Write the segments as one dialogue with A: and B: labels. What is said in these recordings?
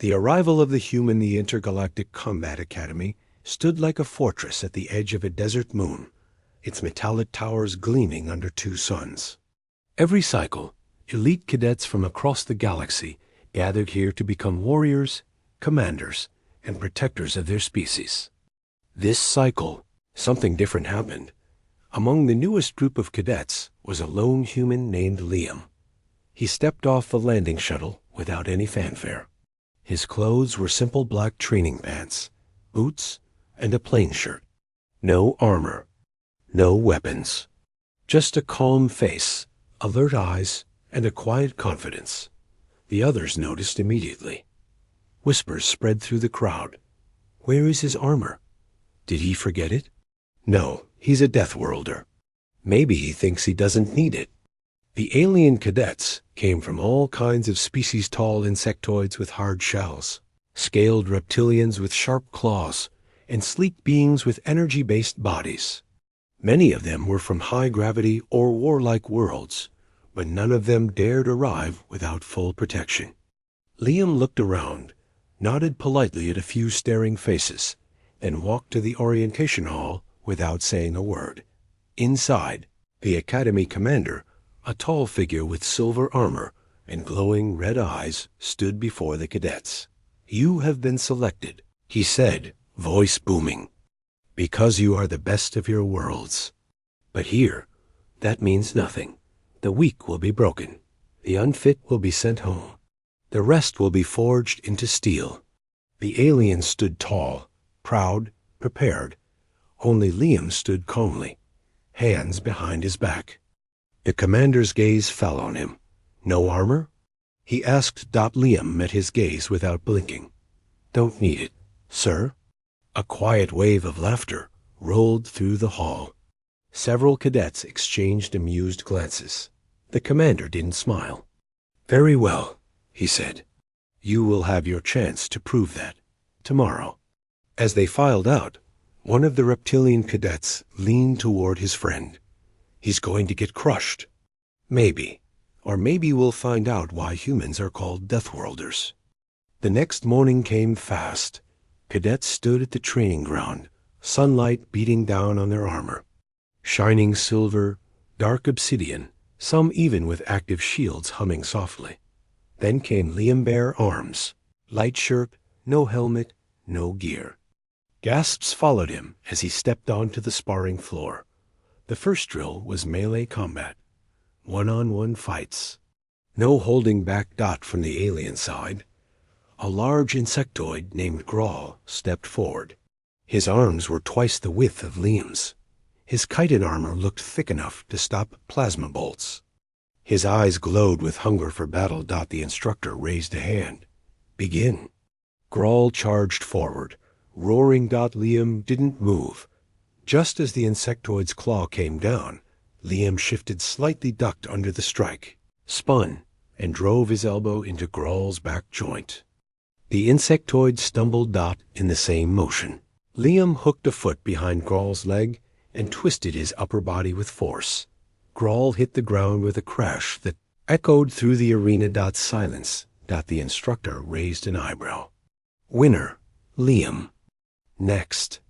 A: The arrival of the human the Intergalactic Combat Academy stood like a fortress at the edge of a desert moon, its metallic towers gleaming under two suns. Every cycle, elite cadets from across the galaxy gathered here to become warriors, commanders, and protectors of their species. This cycle, something different happened. Among the newest group of cadets was a lone human named Liam. He stepped off the landing shuttle without any fanfare. His clothes were simple black training pants, boots, and a plain shirt. No armor, no weapons. Just a calm face, alert eyes, and a quiet confidence. The others noticed immediately. Whispers spread through the crowd. Where is his armor? Did he forget it? No, he's a Deathworlder. Maybe he thinks he doesn't need it. The alien cadets came from all kinds of species-tall insectoids with hard shells, scaled reptilians with sharp claws, and sleek beings with energy-based bodies. Many of them were from high-gravity or warlike worlds, but none of them dared arrive without full protection. Liam looked around, nodded politely at a few staring faces, and walked to the orientation hall without saying a word. Inside, the Academy commander, a tall figure with silver armor and glowing red eyes, stood before the cadets. "You have been selected," he said, voice booming, "because you are the best of your worlds. But here, that means nothing. The weak will be broken. The unfit will be sent home. The rest will be forged into steel." The alien stood tall, proud, prepared. Only Liam stood calmly, hands behind his back. The commander's gaze fell on him. "No armor?" he asked. Liam met his gaze without blinking. "Don't need it, sir." A quiet wave of laughter rolled through the hall. Several cadets exchanged amused glances. The commander didn't smile. "Very well," he said. "You will have your chance to prove that tomorrow." As they filed out, one of the reptilian cadets leaned toward his friend. "He's going to get crushed." "Maybe. Or maybe we'll find out why humans are called Deathworlders." The next morning came fast. Cadets stood at the training ground, sunlight beating down on their armor. Shining silver, dark obsidian, some even with active shields humming softly. Then came Liam bare arms, light shirt, no helmet, no gear. Gasps followed him as he stepped onto the sparring floor. The first drill was melee combat. One-on-one fights. No holding back. From the alien side, a large insectoid named Grawl stepped forward. His arms were twice the width of Liam's. His chitin armor looked thick enough to stop plasma bolts. His eyes glowed with hunger for battle. The instructor raised a hand. "Begin." Grawl charged forward, roaring. Liam didn't move. Just as the insectoid's claw came down, Liam shifted slightly, ducked under the strike, spun, and drove his elbow into Grawl's back joint. The insectoid stumbled. In the same motion, Liam hooked a foot behind Grawl's leg and twisted his upper body with force. Grawl hit the ground with a crash that echoed through the arena. Silence. The instructor raised an eyebrow. "Winner, Liam." Next,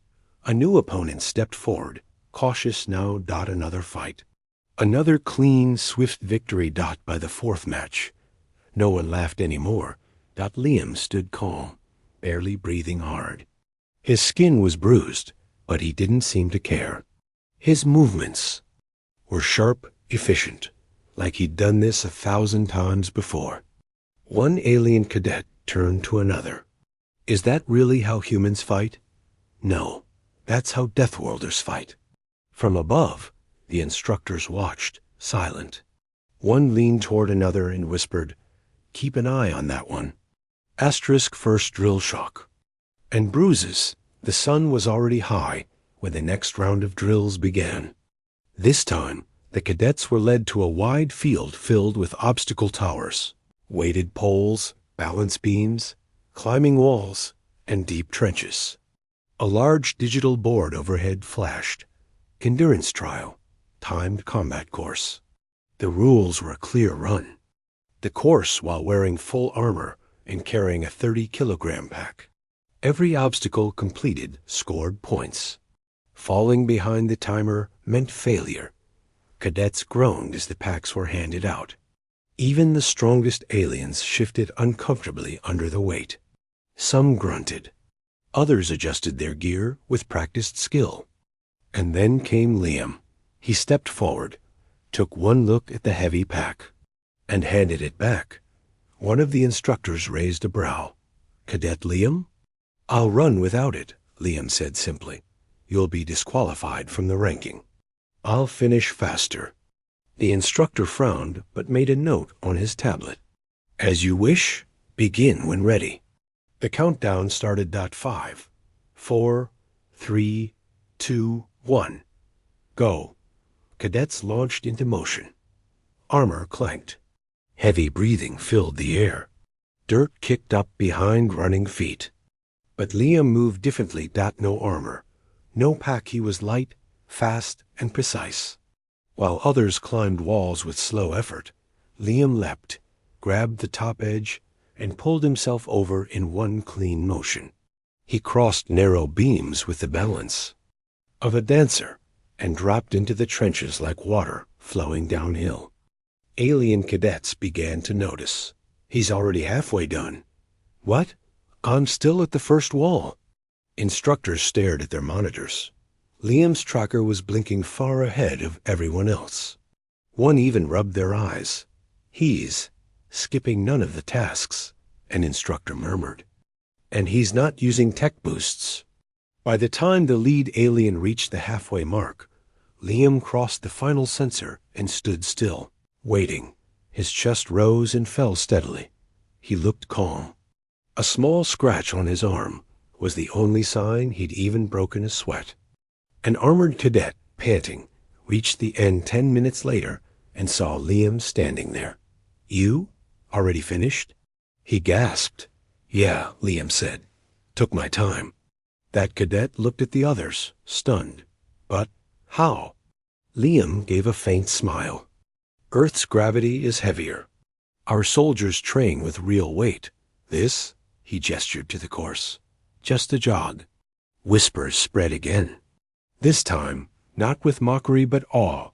A: a new opponent stepped forward, cautious now. Another fight. Another clean, swift victory. By the fourth match, no one laughed anymore. Liam stood calm, barely breathing hard. His skin was bruised, but he didn't seem to care. His movements were sharp, efficient, like he'd done this 1,000 times before. One alien cadet turned to another. "Is that really how humans fight?" "No, that's how Deathworlders fight." From above, the instructors watched, silent. One leaned toward another and whispered, "Keep an eye on that one." First drill shock. And bruises. The sun was already high when the next round of drills began. This time, the cadets were led to a wide field filled with obstacle towers, weighted poles, balance beams, climbing walls, and deep trenches. A large digital board overhead flashed. Endurance trial, timed combat course. The rules were a clear run. The course, while wearing full armor, and carrying a 30-kilogram pack. Every obstacle completed scored points. Falling behind the timer meant failure. Cadets groaned as the packs were handed out. Even the strongest aliens shifted uncomfortably under the weight. Some grunted. Others adjusted their gear with practiced skill. And then came Liam. He stepped forward, took one look at the heavy pack, and handed it back. One of the instructors raised a brow. "Cadet Liam?" "I'll run without it," Liam said simply. "You'll be disqualified from the ranking." "I'll finish faster." The instructor frowned, but made a note on his tablet. "As you wish. Begin when ready." The countdown started. 5, 4, 3, 2, 1. Go. Cadets launched into motion. Armor clanked. Heavy breathing filled the air. Dirt kicked up behind running feet. But Liam moved differently. No armor. No pack. He was light, fast, and precise. While others climbed walls with slow effort, Liam leapt, grabbed the top edge, and pulled himself over in one clean motion. He crossed narrow beams with the balance of a dancer and dropped into the trenches like water flowing downhill. Alien cadets began to notice. "He's already halfway done." "What? I'm still at the first wall." Instructors stared at their monitors. Liam's tracker was blinking far ahead of everyone else. One even rubbed their eyes. "He's skipping none of the tasks," an instructor murmured. "And he's not using tech boosts." By the time the lead alien reached the halfway mark, Liam crossed the final sensor and stood still, waiting. His chest rose and fell steadily. He looked calm. A small scratch on his arm was the only sign he'd even broken a sweat. An armored cadet, panting, reached the end 10 minutes later and saw Liam standing there. "You? Already finished?" He gasped. "Yeah," Liam said. "Took my time." That cadet looked at the others, stunned. "But how?" Liam gave a faint smile. "Earth's gravity is heavier. Our soldiers train with real weight. This," he gestured to the course, "just a jog." Whispers spread again. This time, not with mockery but awe.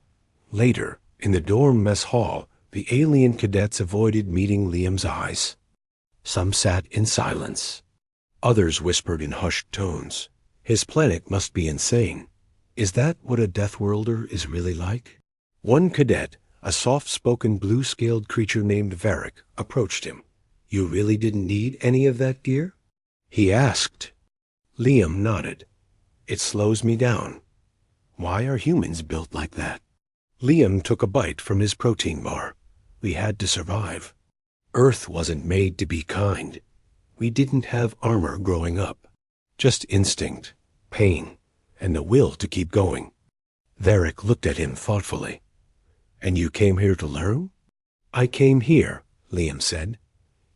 A: Later, in the dorm mess hall, the alien cadets avoided meeting Liam's eyes. Some sat in silence. Others whispered in hushed tones. "His planet must be insane. Is that what a Deathworlder is really like?" One cadet, a soft-spoken blue-scaled creature named Varric, approached him. "You really didn't need any of that gear?" he asked. Liam nodded. "It slows me down." "Why are humans built like that?" Liam took a bite from his protein bar. "We had to survive. Earth wasn't made to be kind. We didn't have armor growing up. Just instinct, pain, and the will to keep going." Varric looked at him thoughtfully. "And you came here to learn?" "I came here," Liam said,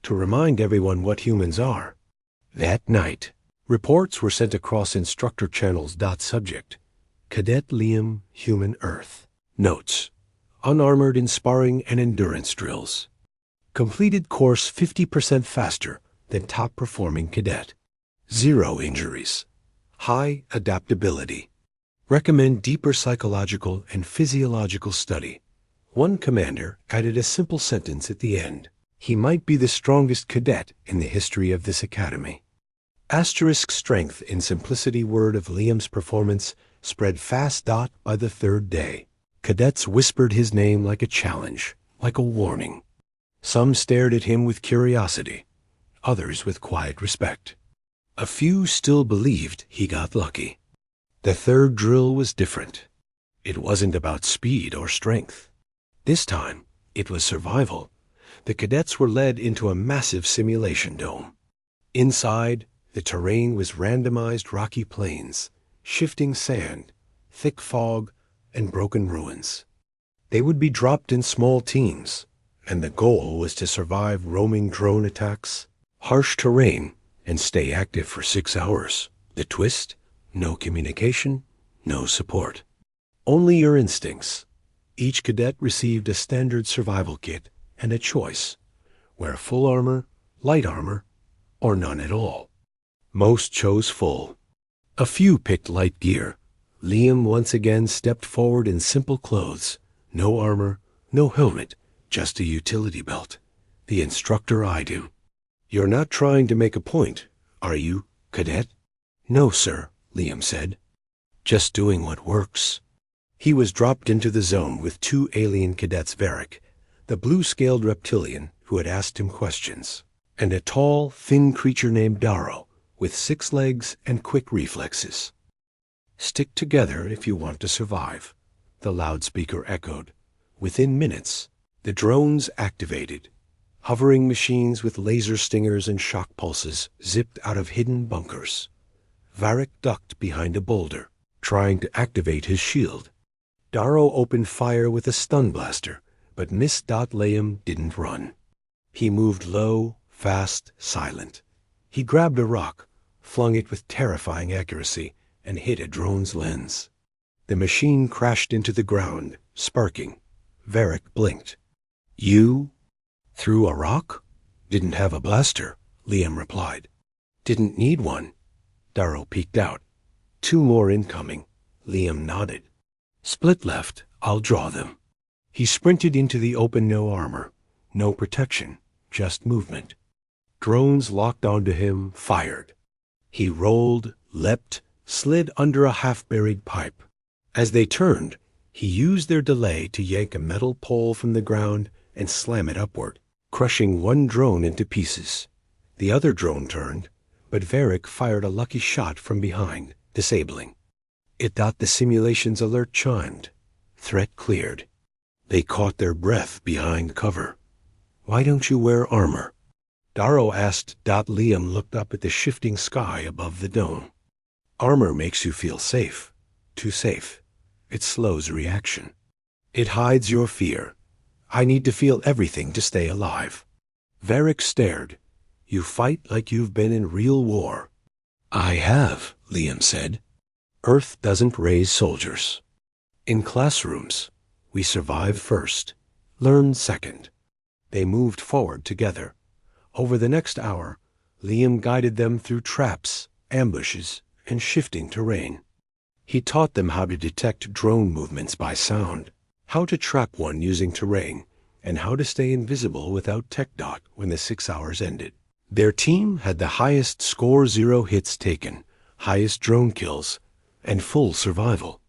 A: "to remind everyone what humans are." That night, reports were sent across instructor channels. Subject: Cadet Liam, Human Earth. Notes: unarmored in sparring and endurance drills. Completed course 50% faster than top-performing cadet. 0 injuries. High adaptability. Recommend deeper psychological and physiological study. One commander added a simple sentence at the end. He might be the strongest cadet in the history of this academy. Asterisk strength in simplicity. Word of Liam's performance spread fast. By the third day, cadets whispered his name like a challenge, like a warning. Some stared at him with curiosity, others with quiet respect. A few still believed he got lucky. The third drill was different. It wasn't about speed or strength. This time, it was survival. The cadets were led into a massive simulation dome. Inside, the terrain was randomized rocky plains, shifting sand, thick fog, and broken ruins. They would be dropped in small teams, and the goal was to survive roaming drone attacks, harsh terrain, and stay active for 6 hours. The twist? No communication, no support. Only your instincts. Each cadet received a standard survival kit and a choice: wear full armor, light armor, or none at all. Most chose full. A few picked light gear. Liam once again stepped forward in simple clothes. No armor, no helmet, just a utility belt. The instructor eyed him. "You're not trying to make a point, are you, cadet?" "No, sir," Liam said. "Just doing what works." He was dropped into the zone with 2 alien cadets, Varric, the blue-scaled reptilian who had asked him questions, and a tall, thin creature named Darrow, with 6 legs and quick reflexes. "Stick together if you want to survive," the loudspeaker echoed. Within minutes, the drones activated. Hovering machines with laser stingers and shock pulses zipped out of hidden bunkers. Varric ducked behind a boulder, trying to activate his shield. Darrow opened fire with a stun blaster, but Miss Liam didn't run. He moved low, fast, silent. He grabbed a rock, flung it with terrifying accuracy, and hit a drone's lens. The machine crashed into the ground, sparking. Varric blinked. "You threw a rock?" "Didn't have a blaster," Liam replied. "Didn't need one." Darrow peeked out. 2 more incoming. Liam nodded. "Split left, I'll draw them." He sprinted into the open. No armor, no protection, just movement. Drones locked onto him, fired. He rolled, leapt, slid under a half-buried pipe. As they turned, he used their delay to yank a metal pole from the ground and slam it upward, crushing one drone into pieces. The other drone turned, but Varric fired a lucky shot from behind, disabling. The simulation's alert chimed. Threat cleared. They caught their breath behind cover. "Why don't you wear armor?" Darrow asked. Liam looked up at the shifting sky above the dome. "Armor makes you feel safe. Too safe. It slows reaction. It hides your fear. I need to feel everything to stay alive." Varric stared. "You fight like you've been in real war." "I have," Liam said. "Earth doesn't raise soldiers. In classrooms, we survive first, learn second." They moved forward together. Over the next hour, Liam guided them through traps, ambushes, and shifting terrain. He taught them how to detect drone movements by sound, how to trap one using terrain, and how to stay invisible without tech dot when the 6 hours ended. Their team had the highest score, 0 hits taken, highest drone kills, and full survival.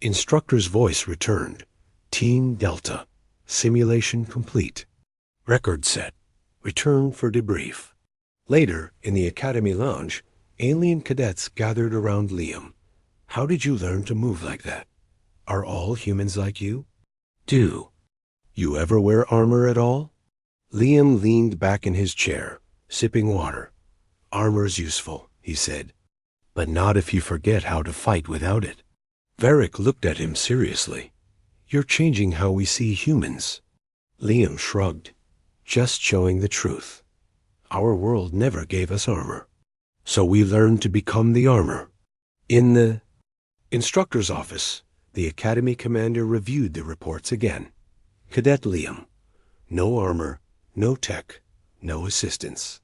A: Instructor's voice returned. "Team Delta. Simulation complete. Record set. Return for debrief." Later, in the Academy lounge, alien cadets gathered around Liam. "How did you learn to move like that? Are all humans like you?" "Do you ever wear armor at all?" Liam leaned back in his chair, sipping water. "Armor's useful," he said, "but not if you forget how to fight without it." Varric looked at him seriously. "You're changing how we see humans." Liam shrugged. "Just showing the truth. Our world never gave us armor, so we learned to become the armor." In the instructor's office, the Academy commander reviewed the reports again. "Cadet Liam, no armor, no tech, no assistance.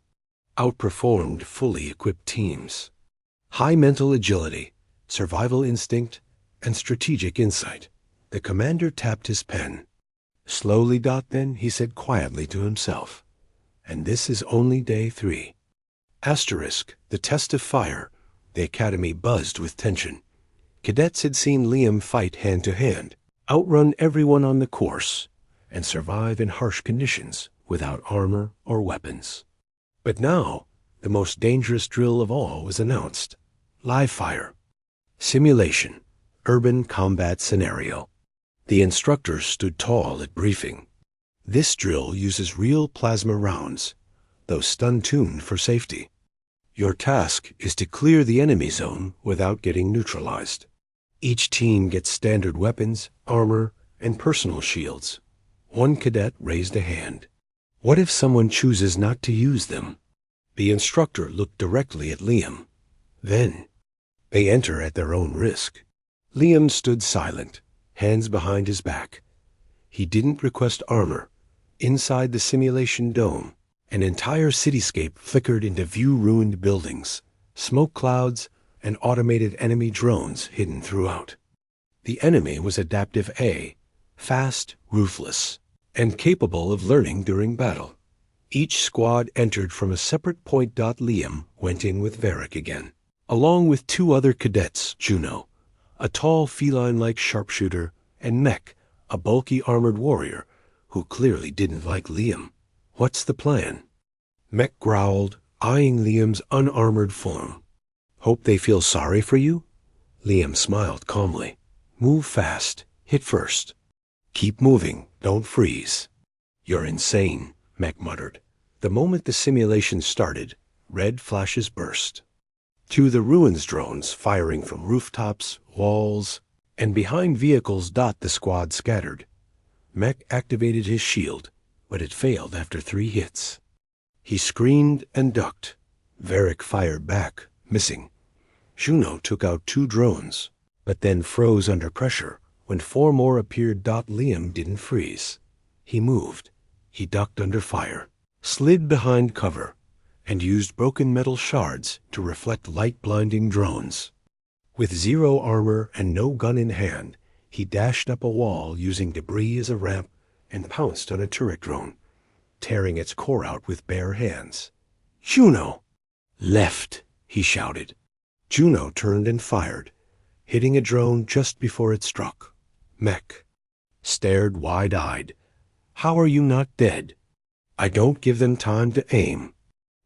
A: Outperformed fully equipped teams. High mental agility, survival instinct, and strategic insight." The commander tapped his pen. "Slowly, then," he said quietly to himself. "And this is only day 3. Asterisk, the test of fire." The Academy buzzed with tension. Cadets had seen Liam fight hand to hand, outrun everyone on the course, and survive in harsh conditions without armor or weapons. But now, the most dangerous drill of all was announced. Live fire. Simulation. Urban combat scenario. The instructor stood tall at briefing. "This drill uses real plasma rounds, though stun-tuned for safety. Your task is to clear the enemy zone without getting neutralized. Each team gets standard weapons, armor, and personal shields." One cadet raised a hand. "What if someone chooses not to use them?" The instructor looked directly at Liam. "Then they enter at their own risk." Liam stood silent, hands behind his back. He didn't request armor. Inside the simulation dome, An entire cityscape flickered into view-ruined buildings, smoke clouds, and automated enemy drones hidden throughout. The enemy was Adaptive A, fast, ruthless, and capable of learning during battle. Each squad entered from a separate point. Liam went in with Varric again, along with 2 other cadets, Juno, a tall feline-like sharpshooter, and Mech, a bulky armored warrior, who clearly didn't like Liam. "What's the plan?" Mech growled, eyeing Liam's unarmored form. "Hope they feel sorry for you?" Liam smiled calmly. "Move fast. Hit first. Keep moving. Don't freeze." "You're insane," Mech muttered. The moment the simulation started, red flashes burst. 2 of the ruins drones firing from rooftops, walls, and behind vehicles. The squad scattered. Mech activated his shield, but it failed after 3 hits. He screamed and ducked. Varric fired back, missing. Juno took out 2 drones, but then froze under pressure when 4 more appeared. Liam didn't freeze. He moved. He ducked under fire, slid behind cover, and used broken metal shards to reflect light-blinding drones. With 0 armor and no gun in hand, he dashed up a wall using debris as a ramp and pounced on a turret drone, tearing its core out with bare hands. "Juno!" "Left!" he shouted. Juno turned and fired, hitting a drone just before it struck. Mech stared wide-eyed. "How are you not dead?" "I don't give them time to aim."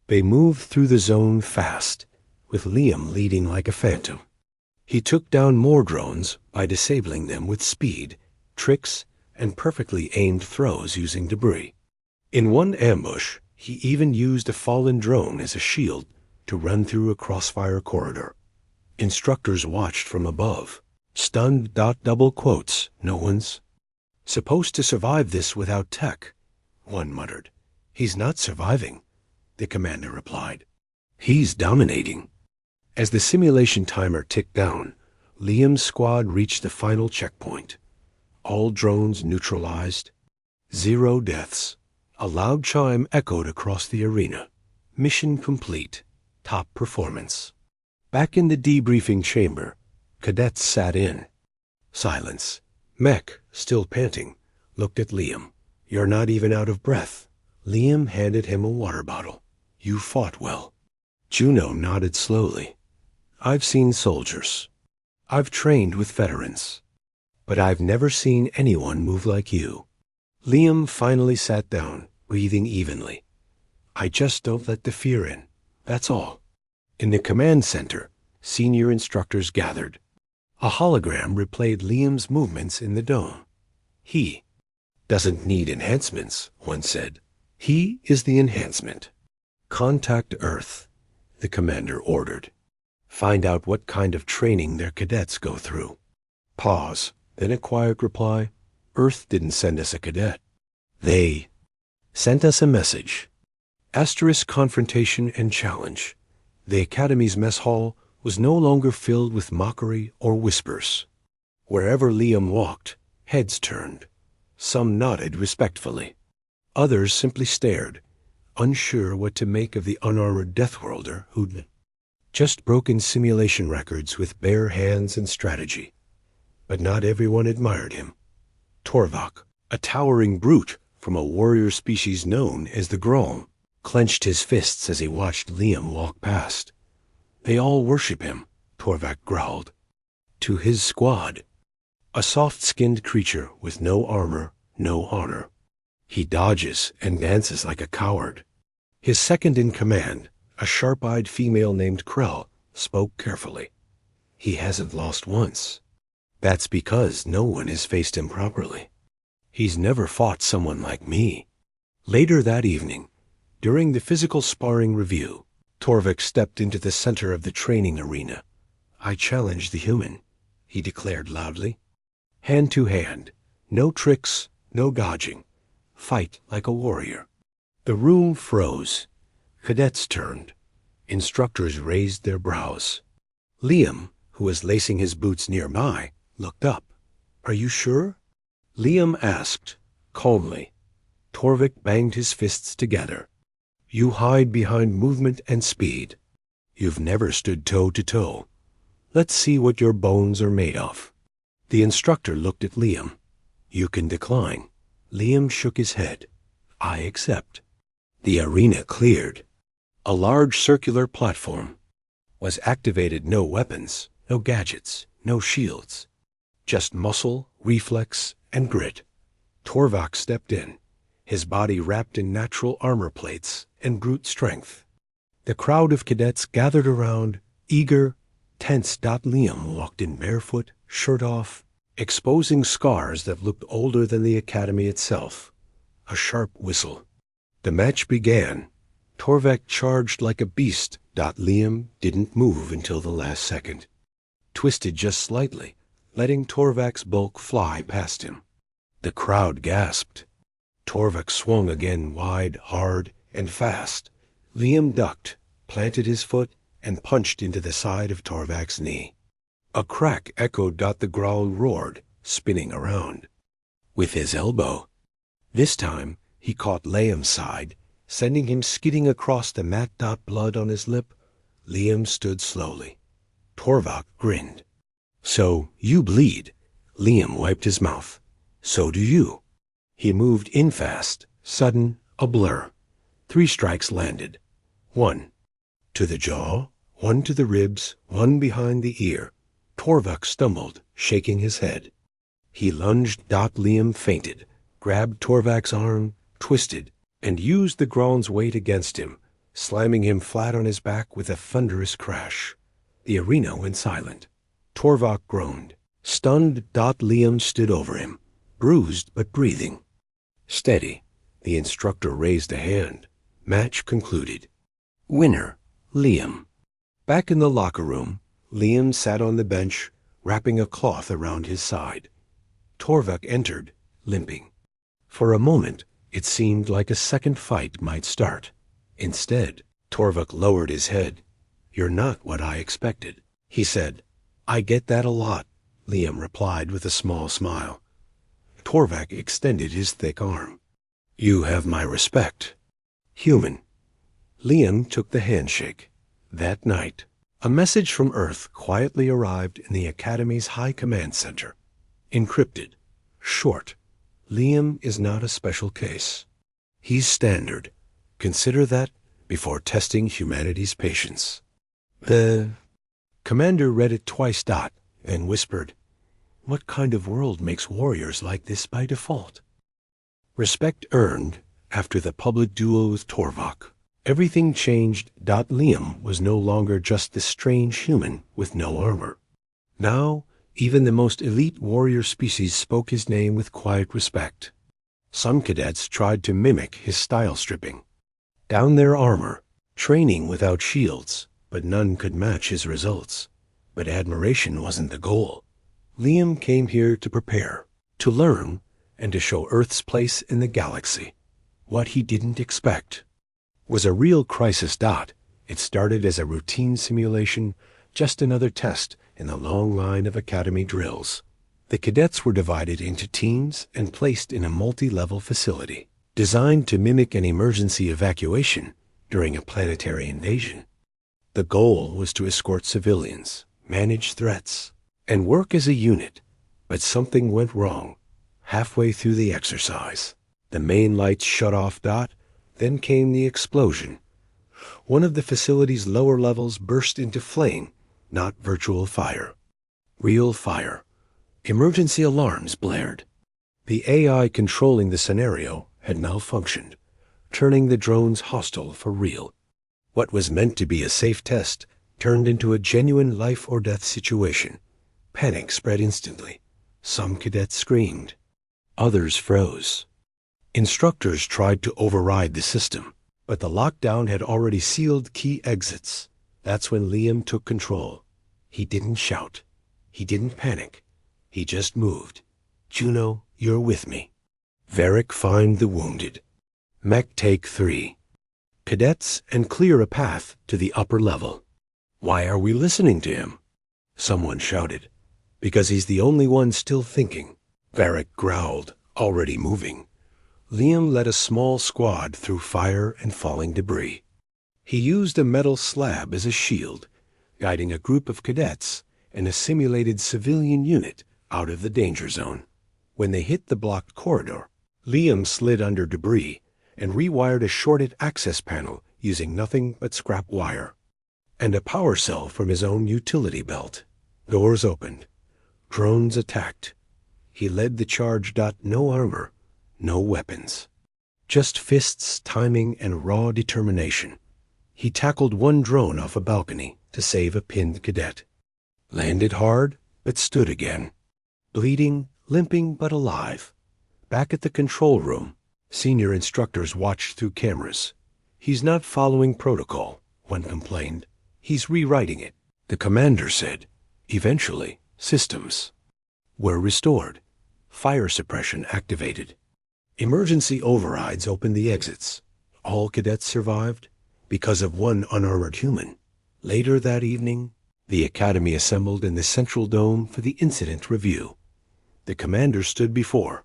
A: They moved through the zone fast, with Liam leading like a phantom. He took down more drones by disabling them with speed, tricks, and perfectly aimed throws using debris. In one ambush, he even used a fallen drone as a shield to run through a crossfire corridor. Instructors watched from above, stunned. Double quotes, "No one's supposed to survive this without tech," one muttered. "He's not surviving," the commander replied. "He's dominating." As the simulation timer ticked down, Liam's squad reached the final checkpoint. All drones neutralized. 0 deaths. A loud chime echoed across the arena. Mission complete. Top performance. Back in the debriefing chamber, cadets sat in. Silence. Mech, still panting, looked at Liam. "You're not even out of breath." Liam handed him a water bottle. "You fought well." Juno nodded slowly. "I've seen soldiers. I've trained with veterans. But I've never seen anyone move like you." Liam finally sat down, breathing evenly. "I just don't let the fear in. That's all." In the command center, senior instructors gathered. A hologram replayed Liam's movements in the dome. "He doesn't need enhancements," one said. "He is the enhancement." "Contact Earth," the commander ordered. "Find out what kind of training their cadets go through." Pause, then a quiet reply. "Earth didn't send us a cadet. They sent us a message." Asterisk confrontation and challenge. The Academy's mess hall was no longer filled with mockery or whispers. Wherever Liam walked, heads turned. Some nodded respectfully. Others simply stared, unsure what to make of the unarmored Deathworlder who'd just broken simulation records with bare hands and strategy. But not everyone admired him. Torvak, a towering brute from a warrior species known as the Grom, clenched his fists as he watched Liam walk past. "They all worship him," Torvak growled. To his squad, a soft-skinned creature with no armor, no honor. He dodges and dances like a coward. His second-in-command, a sharp-eyed female named Krell, spoke carefully. "He hasn't lost once. That's because no one has faced him properly. He's never fought someone like me." Later that evening, during the physical sparring review, Torvik stepped into the center of the training arena. "I challenge the human," he declared loudly. "Hand to hand. No tricks, no dodging. Fight like a warrior." The room froze. Cadets turned. Instructors raised their brows. Liam, who was lacing his boots nearby, looked up. "Are you sure?" Liam asked, calmly. Torvik banged his fists together. You hide behind movement and speed. You've never stood toe to toe. Let's see what your bones are made of. The instructor looked at Liam. You can decline. Liam shook his head. I accept. The arena cleared. A large circular platform was activated. No weapons, no gadgets, no shields. Just muscle, reflex, and grit. Torvak stepped in, his body wrapped in natural armor plates and brute strength. The crowd of cadets gathered around, eager, tense. Liam walked in barefoot, shirt off, exposing scars that looked older than the academy itself. A sharp whistle. The match began. Torvak charged like a beast. Liam didn't move until the last second. Twisted just slightly, letting Torvak's bulk fly past him. The crowd gasped. Torvak swung again, wide, hard, and fast. Liam ducked, planted his foot, and punched into the side of Torvak's knee. A crack echoed. The growl roared, spinning around. With his elbow. This time, he caught Liam's side, sending him skidding across the mat. Blood on his lip. Liam stood slowly. Torvak grinned. So, you bleed. Liam wiped his mouth. So do you. He moved in fast, sudden, a blur. 3 strikes landed. 1 to the jaw, 1 to the ribs, 1 behind the ear. Torvak stumbled, shaking his head. He lunged. Liam feinted, grabbed Torvak's arm, twisted, and used the groan's weight against him, slamming him flat on his back with a thunderous crash. The arena went silent. Torvak groaned. Stunned. Liam stood over him, bruised but breathing. Steady. The instructor raised a hand. Match concluded. Winner, Liam. Back in the locker room, Liam sat on the bench, wrapping a cloth around his side. Torvak entered, limping. For a moment, it seemed like a second fight might start. Instead, Torvak lowered his head. You're not what I expected, he said. I get that a lot, Liam replied with a small smile. Torvak extended his thick arm. You have my respect. Human. Liam took the handshake. That night, a message from Earth quietly arrived in the Academy's High Command Center. Encrypted. Short. Liam is not a special case. He's standard. Consider that before testing humanity's patience. The commander read it twice. And whispered, What kind of world makes warriors like this by default? Respect earned after the public duel with Torvak. Everything changed. Liam was no longer just this strange human with no armor. Now, even the most elite warrior species spoke his name with quiet respect. Some cadets tried to mimic his style stripping. Down their armor, training without shields, but none could match his results. But admiration wasn't the goal. Liam came here to prepare, to learn, and to show Earth's place in the galaxy. What he didn't expect was a real crisis. It started as a routine simulation, just another test in the long line of academy drills. The cadets were divided into teams and placed in a multi-level facility, designed to mimic an emergency evacuation during a planetary invasion. The goal was to escort civilians, manage threats, and work as a unit. But something went wrong. Halfway through the exercise, the main lights shut off. Then came the explosion. One of the facility's lower levels burst into flame, not virtual fire. Real fire. Emergency alarms blared. The AI controlling the scenario had malfunctioned, turning the drones hostile for real. What was meant to be a safe test turned into a genuine life-or-death situation. Panic spread instantly. Some cadets screamed. Others froze. Instructors tried to override the system, but the lockdown had already sealed key exits. That's when Liam took control. He didn't shout. He didn't panic. He just moved. Juno, you're with me. Varric, find the wounded. Mech, take 3. Cadets, and clear a path to the upper level. Why are we listening to him? Someone shouted. Because he's the only one still thinking. Varric growled, already moving. Liam led a small squad through fire and falling debris. He used a metal slab as a shield, guiding a group of cadets and a simulated civilian unit out of the danger zone. When they hit the blocked corridor, Liam slid under debris and rewired a shorted access panel using nothing but scrap wire and a power cell from his own utility belt. Doors opened. Drones attacked. He led the charge. No armor, no weapons. Just fists, timing, and raw determination. He tackled one drone off a balcony to save a pinned cadet. Landed hard, but stood again. Bleeding, limping, but alive. Back at the control room, senior instructors watched through cameras. "He's not following protocol," one complained. "He's rewriting it." The commander said, "Eventually, systems were restored. Fire suppression activated. Emergency overrides opened the exits. All cadets survived because of one unarmored human." Later that evening, the academy assembled in the central dome for the incident review. The commander stood before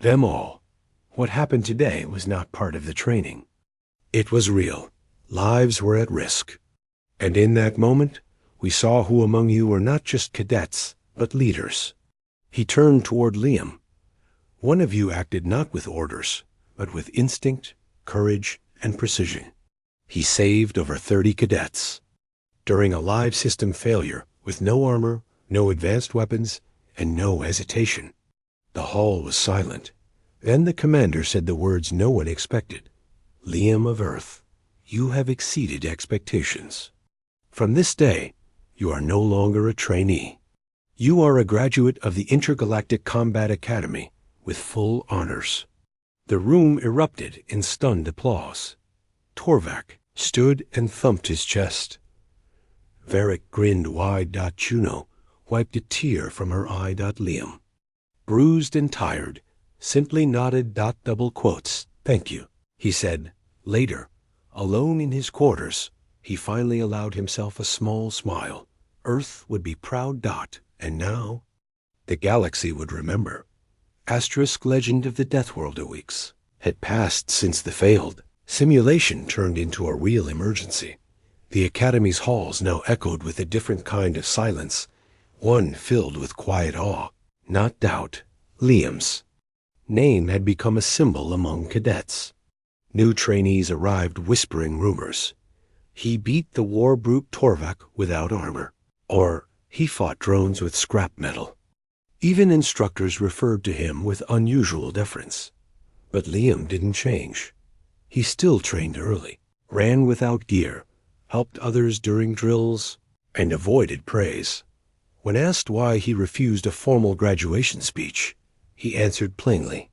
A: them all. What happened today was not part of the training. It was real. Lives were at risk. And in that moment, we saw who among you were not just cadets, but leaders. He turned toward Liam. One of you acted not with orders, but with instinct, courage, and precision. He saved over 30 cadets. During a live system failure, with no armor, no advanced weapons, and no hesitation. The hall was silent. Then the commander said the words no one expected. "Liam of Earth, you have exceeded expectations. From this day, you are no longer a trainee. You are a graduate of the Intergalactic Combat Academy with full honors." The room erupted in stunned applause. Torvak stood and thumped his chest. Varric grinned wide. Juno wiped a tear from her eye. Liam, bruised and tired, simply nodded. Double quotes, "Thank you," he said. Later, alone in his quarters, he finally allowed himself a small smile. Earth would be proud. And now, the galaxy would remember. Asterisk legend of the Deathworlder weeks had passed since the failed simulation turned into a real emergency. The Academy's halls now echoed with a different kind of silence, one filled with quiet awe, not doubt. Liam's name had become a symbol among cadets. New trainees arrived whispering rumors. He beat the war brute Torvak without armor, or he fought drones with scrap metal. Even instructors referred to him with unusual deference. But Liam didn't change. He still trained early, ran without gear, helped others during drills, and avoided praise. When asked why he refused a formal graduation speech, he answered plainly,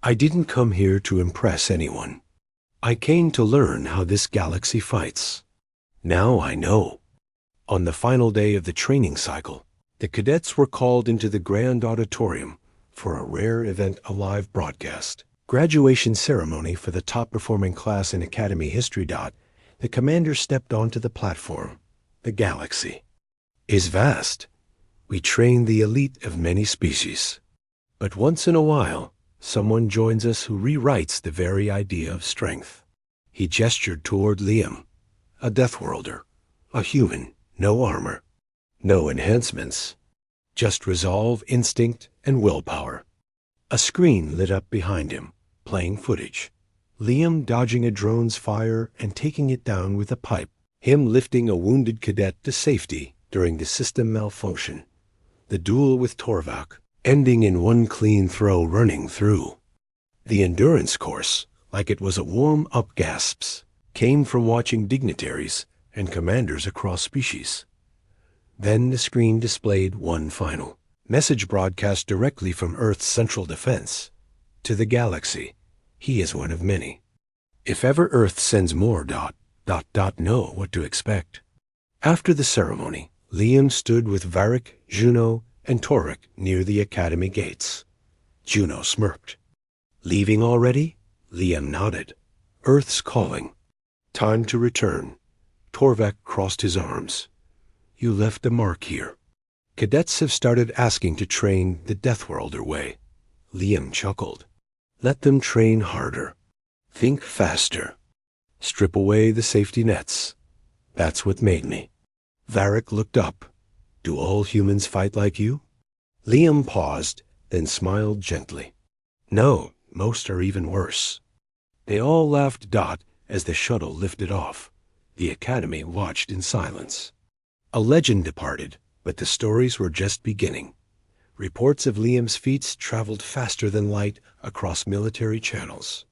A: "I didn't come here to impress anyone. I came to learn how this galaxy fights. Now I know." On the final day of the training cycle, the cadets were called into the grand auditorium for a rare event, a live broadcast. Graduation ceremony for the top-performing class in Academy history. The commander stepped onto the platform. "The galaxy is vast. We train the elite of many species. But once in a while, someone joins us who rewrites the very idea of strength." He gestured toward Liam, a Deathworlder, a human, no armor, no enhancements, just resolve, instinct, and willpower. A screen lit up behind him, playing footage. Liam dodging a drone's fire and taking it down with a pipe. Him lifting a wounded cadet to safety during the system malfunction. The duel with Torvak, ending in one clean throw running through. The endurance course, like it was a warm-up. Gasps came from watching dignitaries and commanders across species. Then the screen displayed one final message broadcast directly from Earth's central defense. To the galaxy, he is one of many. If ever Earth sends more. Know what to expect. After the ceremony, Liam stood with Varric, Juno, and Torvak near the Academy gates. Juno smirked. "Leaving already?" Liam nodded. "Earth's calling. Time to return." Torvak crossed his arms. "You left a mark here. Cadets have started asking to train the Deathworlder way." Liam chuckled. Let them train harder. Think faster. Strip away the safety nets. That's what made me. Varric looked up. Do all humans fight like you? Liam paused, then smiled gently. No, most are even worse. They all laughed as the shuttle lifted off. The Academy watched in silence. A legend departed, but the stories were just beginning. Reports of Liam's feats traveled faster than light across military channels.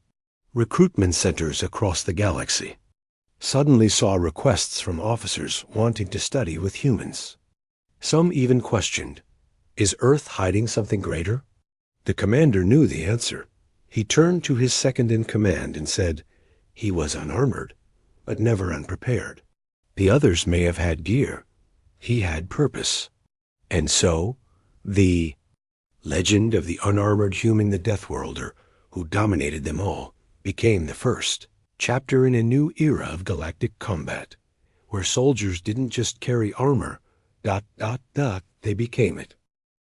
A: Recruitment centers across the galaxy suddenly saw requests from officers wanting to study with humans. Some even questioned, is Earth hiding something greater? The commander knew the answer. He turned to his second-in-command and said, he was unarmored, but never unprepared. The others may have had gear. He had purpose. And so, the legend of the unarmored human, the Deathworlder, who dominated them all, became the first chapter in a new era of galactic combat, where soldiers didn't just carry armor, they became it.